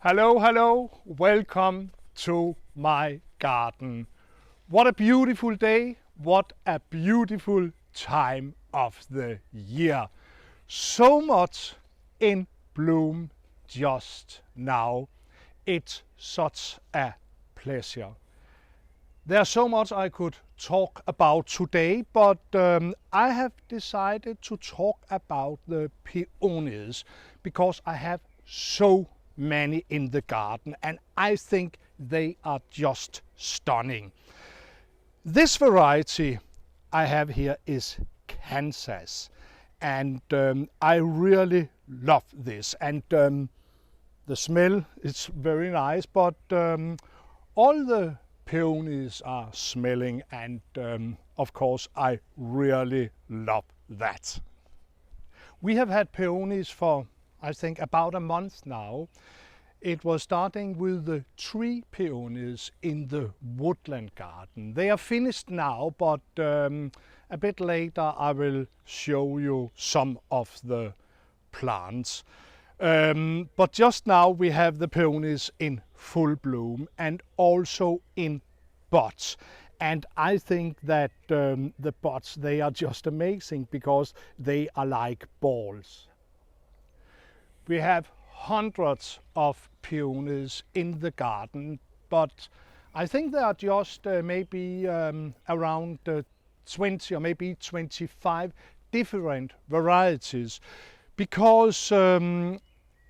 Hello, hello, welcome to my garden. What a beautiful day, what a beautiful time of the year. So much in bloom just now. It's such a pleasure. There's so much I could talk about today, but I have decided to talk about the peonies because I have so many in the garden and I think they are just stunning. This variety I have here is Kansas, and I really love this, and the smell is very nice, but all the peonies are smelling, and of course I really love that. We have had peonies for I think about a month now. It was starting with the 3 peonies in the woodland garden. They are finished now, but a bit later I will show you some of the plants. But just now we have the peonies in full bloom and also in buds. And I think that the buds, they are just amazing because they are like balls. We have hundreds of peonies in the garden, but I think there are just maybe around 20 or maybe 25 different varieties, because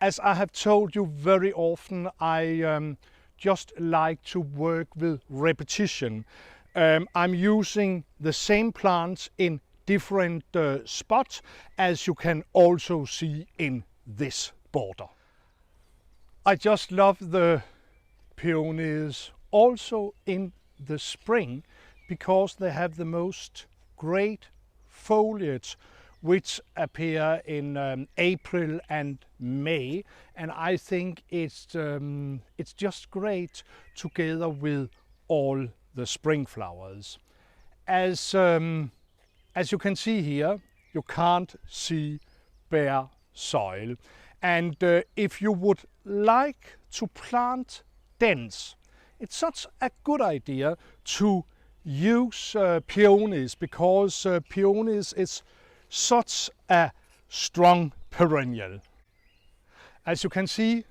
as I have told you very often, I just like to work with repetition. I'm using the same plants in different spots, as you can also see in this border. I just love the peonies also in the spring because they have the most great foliage which appear in April and May, and I think it's just great together with all the spring flowers. As you can see here, you can't see bare soil, and if you would like to plant dense, it's such a good idea to use peonies, because peonies is such a strong perennial. As you can see,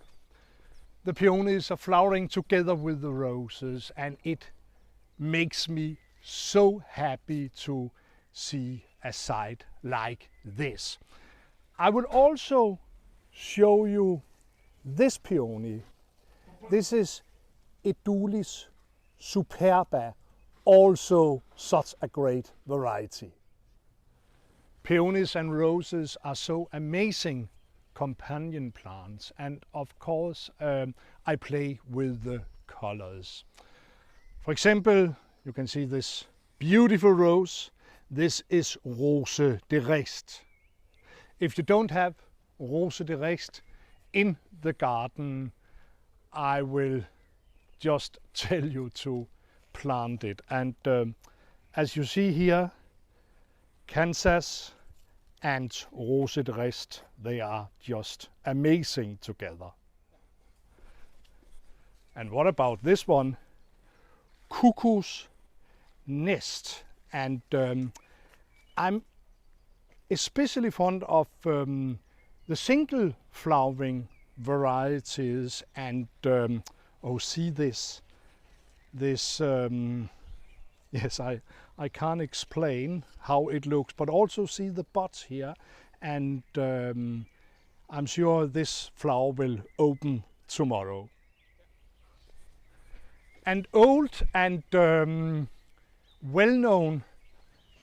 the peonies are flowering together with the roses, and it makes me so happy to see a sight like this. I will also show you this peony. This is Edulis Superba, also such a great variety. Peonies and roses are so amazing companion plants, and of course I play with the colors. For example, you can see this beautiful rose. This is Rose de Rescht. If you don't have Rose de Rescht in the garden, I will just tell you to plant it. And as you see here, Kansas and Rose de Rescht, they are just amazing together. And what about this one? Cuckoo's nest. And I'm especially fond of the single flowering varieties, and oh, see this yes, I can't explain how it looks, but also see the buds here, and I'm sure this flower will open tomorrow. An old and well-known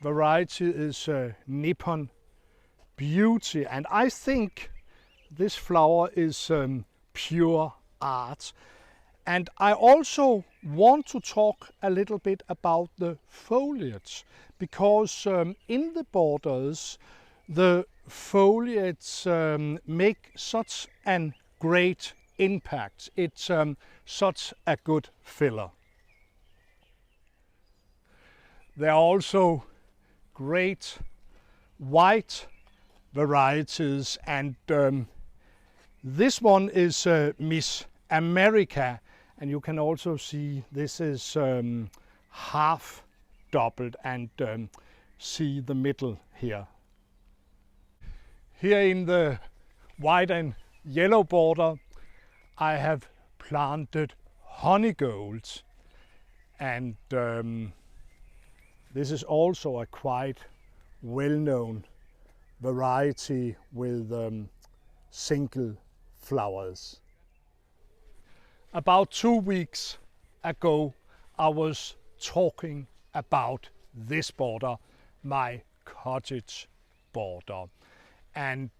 variety is Nippon Beauty, and I think this flower is pure art. And I also want to talk a little bit about the foliage, because in the borders the foliage make such a great impact. It's such a good filler. There are also great white varieties, and this one is Miss America, and you can also see this is half doubled, and see the middle here. Here in the white and yellow border I have planted honeygolds, and this is also a quite well-known variety with single flowers. About 2 weeks ago I was talking about this border, my cottage border, and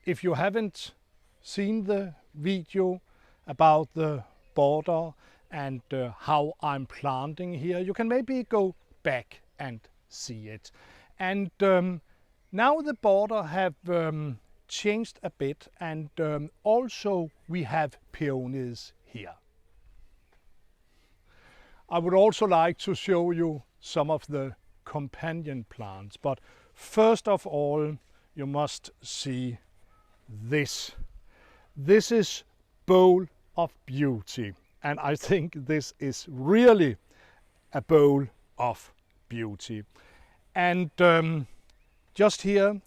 if you haven't seen the video about the border and how I'm planting here, you can maybe go back and see it. And now the border have changed a bit, and also we have peonies here. I would also like to show you some of the companion plants, but first of all you must see this. This is Bowl of Beauty, and I think this is really a bowl of beauty. And just here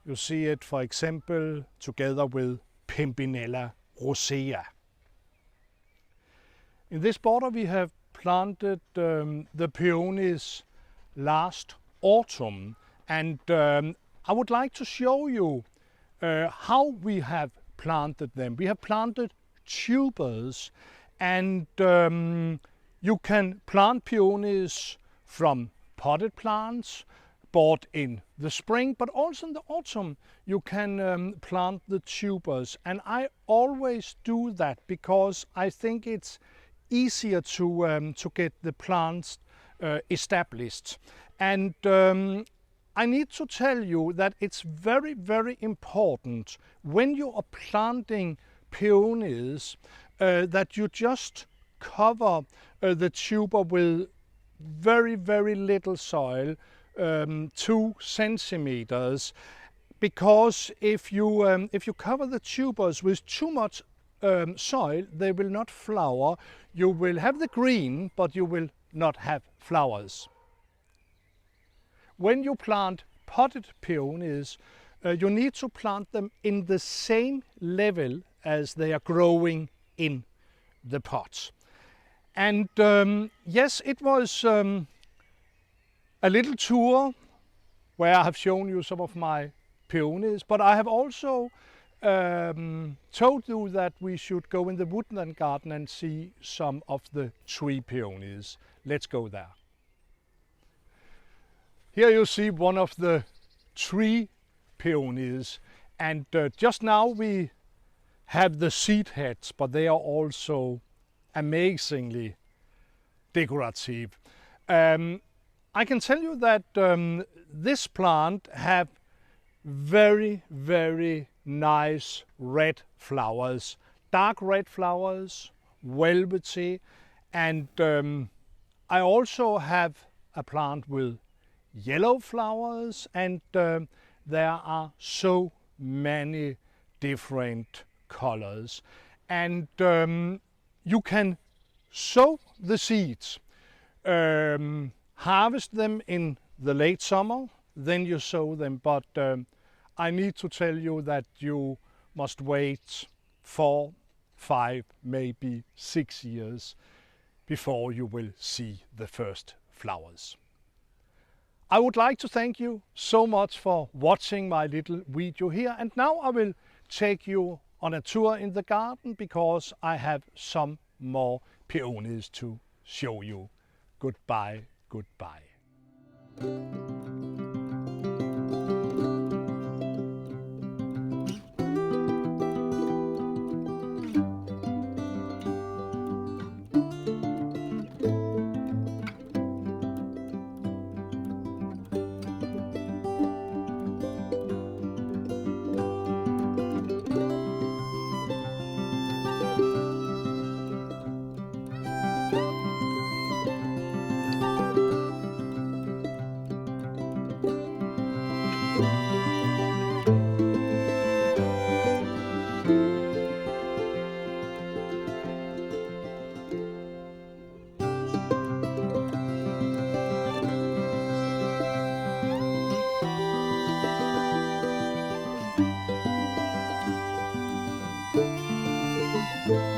you see it, for example, together with Pimpinella rosea. In this border we have planted the Peonies last autumn, and I would like to show you how we have planted them. We have planted tubers, and you can plant peonies from potted plants bought in the spring, but also in the autumn you can plant the tubers, and I always do that because I think it's easier to get the plants established. And I need to tell you that it's very, very important when you are planting peonies that you just cover the tuber with very, very little soil, 2 centimeters, because if you cover the tubers with too much soil, they will not flower. You will have the green, but you will not have flowers. When you plant potted peonies, you need to plant them in the same level as they are growing in the pots. And yes, it was a little tour where I have shown you some of my peonies, but I have also told you that we should go in the woodland garden and see some of the tree peonies. Let's go there. Here you see one of the tree peonies, and just now we have the seed heads, but they are also amazingly decorative. I can tell you that this plant have very, very nice red flowers, dark red flowers, velvety, and I also have a plant with yellow flowers, and there are so many different colors. And you can sow the seeds, harvest them in the late summer, then you sow them, but I need to tell you that you must wait 4, 5, maybe 6 years before you will see the first flowers. I would like to thank you so much for watching my little video here, and now I will take you on a tour in the garden because I have some more peonies to show you. Goodbye, goodbye. Bye.